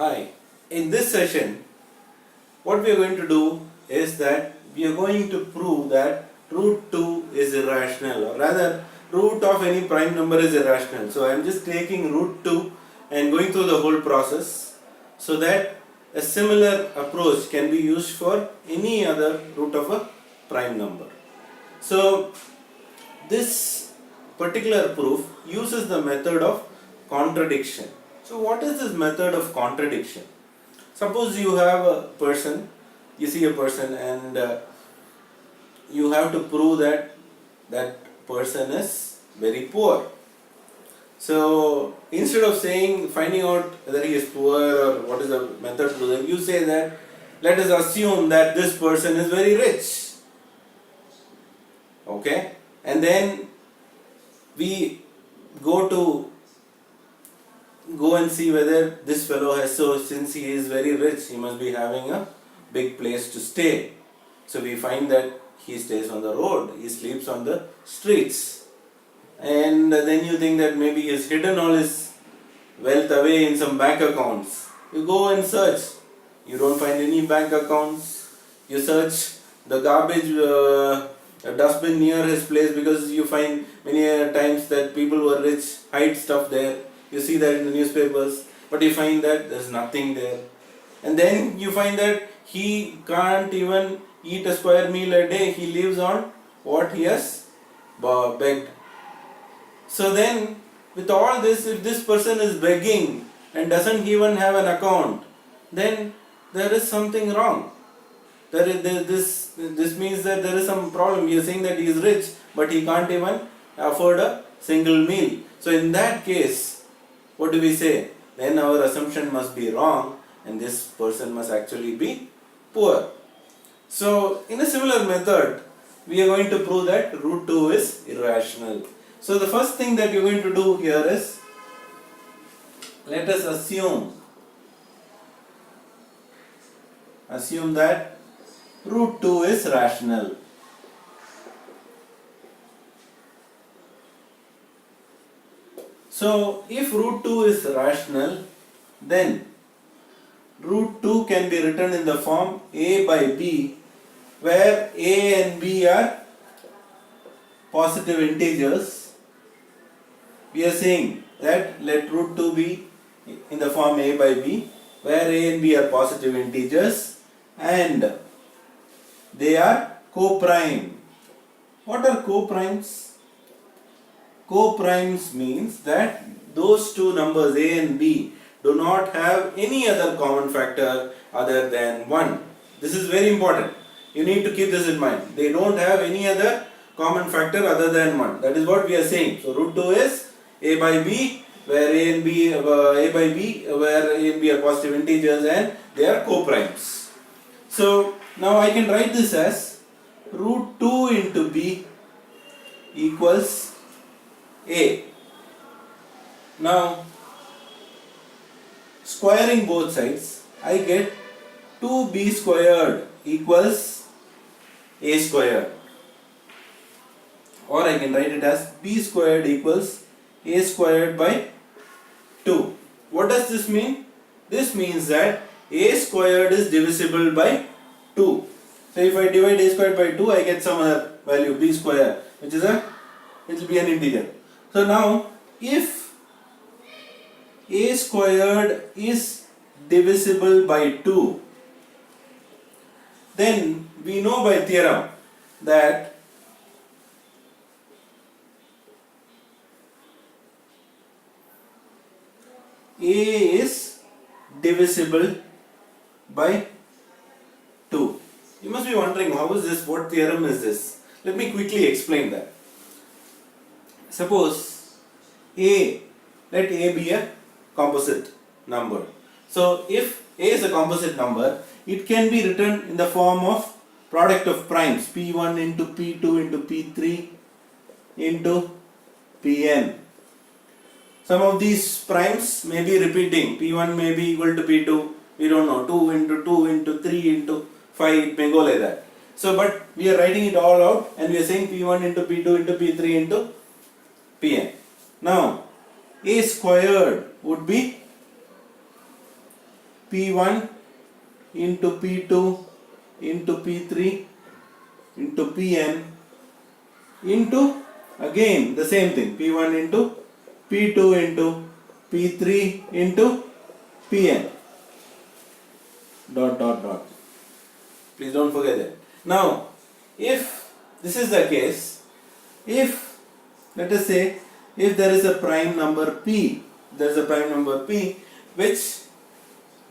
Hi, in this session what we are going to do is that we are going to prove that root 2 is irrational, or rather root of any prime number is irrational. So I am just taking root 2 and going through the whole process so that a similar approach can be used for any other root of a prime number. So this particular proof uses the method of contradiction. So what is this method of contradiction? Suppose you have a person, you see a person and you have to prove that that person is very poor. So instead of finding out whether he is poor or what is the method to do that, you say that let us assume that this person is very rich. Okay? And then we go and see whether this fellow has, so since he is very rich, he must be having a big place to stay. So we find that he stays on the road, he sleeps on the streets. And then you think that maybe he has hidden all his wealth away in some bank accounts. You go and search, you don't find any bank accounts. You search the garbage dustbin near his place, because you find many times that people who are rich hide stuff there. You see that in the newspapers, but you find that there's nothing there. And then you find that he can't even eat a square meal a day. He lives on what he has begged. So then, with all this, if this person is begging and doesn't even have an account, then there is something wrong. This means that there is some problem. You are saying that he is rich, but he can't even afford a single meal. So in that case, what do we say? Then our assumption must be wrong and this person must actually be poor. So in a similar method, we are going to prove that root 2 is irrational. So the first thing that you are going to do here is, let us assume that root 2 is rational. So if root 2 is rational, then root 2 can be written in the form a by b, where a and b are positive integers. We are saying that let root 2 be in the form a by b, where a and b are positive integers and they are co-prime. What are co-primes? Co-primes means that those two numbers a and b do not have any other common factor other than 1. This is very important. You need to keep this in mind. They don't have any other common factor other than 1. That is what we are saying. So root 2 is a by b, where a and b where a and b are positive integers and they are co-primes. So now I can write this as root 2 into b equals a. Now squaring both sides, I get 2b squared equals a squared, or I can write it as b squared equals a squared by 2. What does this mean? This means that a squared is divisible by 2. So if I divide a squared by 2, I get some other value b squared, which is it will be an integer. So now if a squared is divisible by 2, then we know by theorem that a is divisible by 2. You must be wondering, how is this? What theorem is this? Let me quickly explain that. Suppose let a be a composite number. So if a is a composite number, it can be written in the form of product of primes, p1 into p2 into p3 into pn. Some of these primes may be repeating. P1 may be equal to P2. We don't know. 2 into 2 into 3 into 5. It may go like that. So, but we are writing it all out and we are saying P1 into P2 into P3 into Pn. Now, a squared would be P1 into P2 into P3 into Pn into again the same thing, P1 into P2 into P3 into Pn dot dot dot. Please don't forget that. Now, if this is the case, if let us say if there is a prime number P, which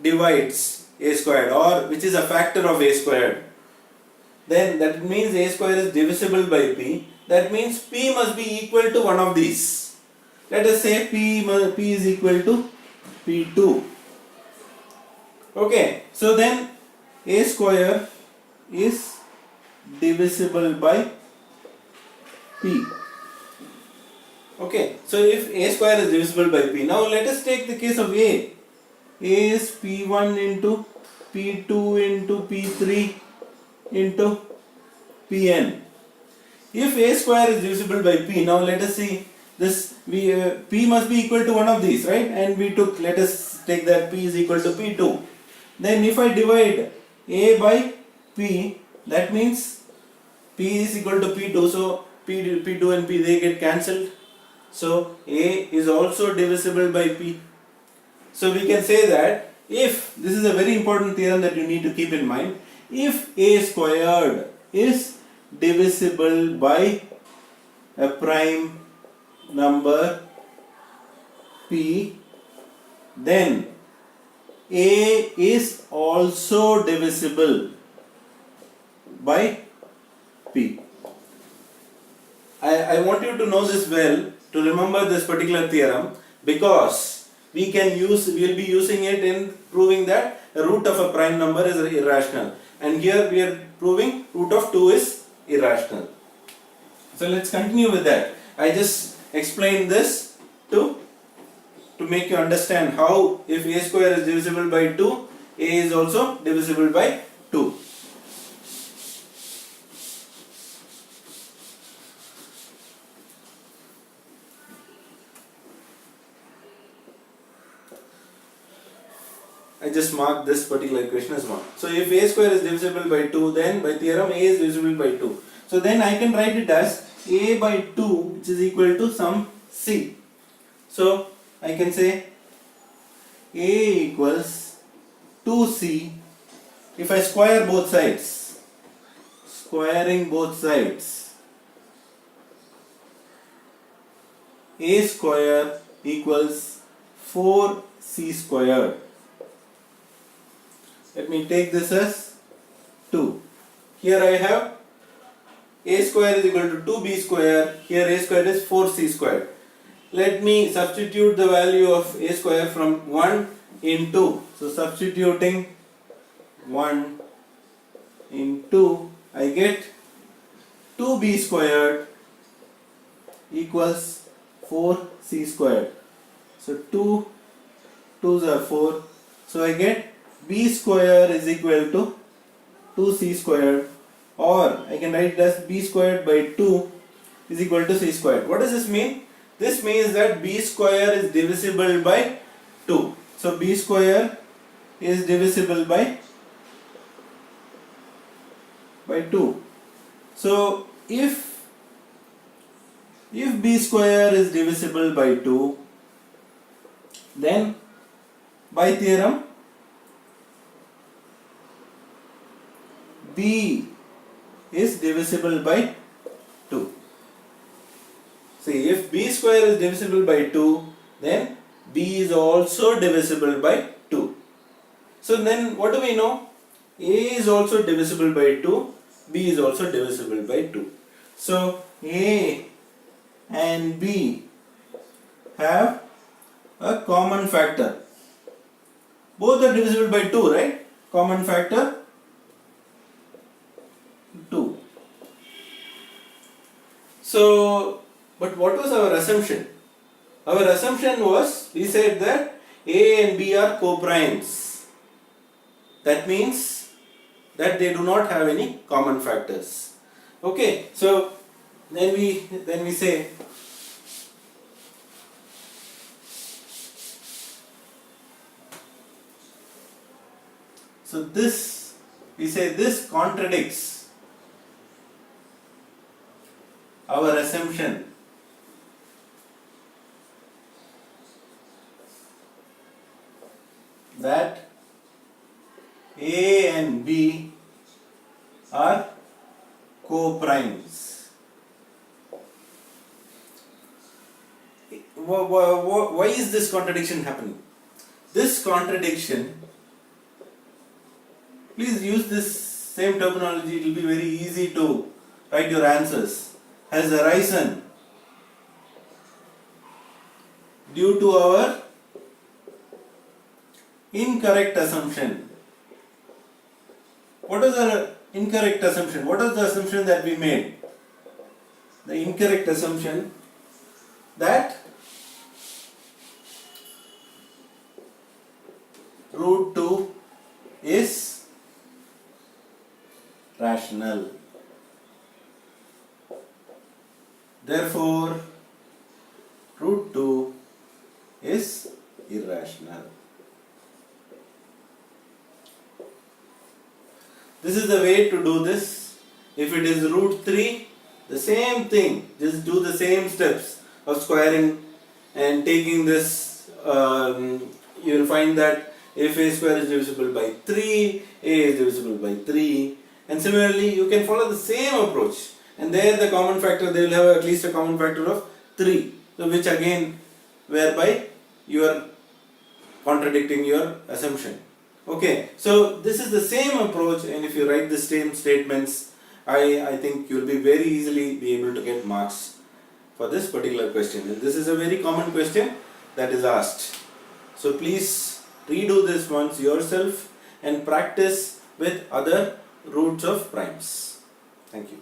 divides a squared or which is a factor of a squared, then that means a square is divisible by P. That means P must be equal to one of these. Let us say P is equal to P2. Okay, so then a square is divisible by P. Okay, so if a square is divisible by P, now let us take the case of A. A is P1 into P2 into P3 into Pn. If a square is divisible by P, now let us see this. P must be equal to one of these, right? And let us take that P is equal to P2. Then if I divide A by P, that means P is equal to P2, so P2 and P they get cancelled. So A is also divisible by P. So we can say that if, this is a very important theorem that you need to keep in mind, if A squared is divisible by a prime number P, then A is also divisible by P. I want you to know this well, to remember this particular theorem, because we will be using it in proving that a root of a prime number is irrational, and here we are proving root of 2 is irrational. So let's continue with that. I just explained this to make you understand how if a square is divisible by 2, a is also divisible by 2. I just marked this particular equation as 1. So if a square is divisible by 2, then by theorem a is divisible by 2. So then I can write it as a by 2, which is equal to some c. So I can say a equals 2c. If I square both sides, squaring both sides, a square equals 4c squared. Let me take this as 2. Here I have a square is equal to 2b square. Here a square is 4c squared. Let me substitute the value of a square from 1 in 2. So substituting 1 in 2, I get 2b squared equals 4c squared. So 2 2's are 4. So I get b square is equal to 2c squared, or I can write it as b squared by 2 is equal to c squared. What does this mean? This means that b square is divisible by 2. So b square is divisible by 2. So if b square is divisible by 2, then by theorem b is divisible by 2. See, if b square is divisible by 2, then b is also divisible by 2. So then what do we know? A is also divisible by 2, b is also divisible by 2. So a and b have a common factor. Both are divisible by 2, right? Common factor 2. So, but what was our assumption? Our assumption was, we said that a and b are co-primes. That means that they do not have any common factors. Okay, so then we say So this, we say this contradicts our assumption that A and B are co-primes. Why is this contradiction happening? This contradiction, please use this same terminology, it will be very easy to write your answers, has arisen due to our incorrect assumption. What is our incorrect assumption? What is the assumption that we made? The incorrect assumption that root 2 is rational. Therefore, root 2 is irrational. This is the way to do this. If it is root 3, the same thing, just do the same steps of squaring and taking this, you will find that if a square is divisible by 3, a is divisible by 3, and similarly you can follow the same approach, and there the common factor, they will have at least a common factor of 3, so which again, whereby you are contradicting your assumption. Okay, so this is the same approach, and if you write the same statements, I think you will be very easily be able to get marks for this particular question. And this is a very common question that is asked. So please redo this once yourself and practice with other roots of primes. Thank you.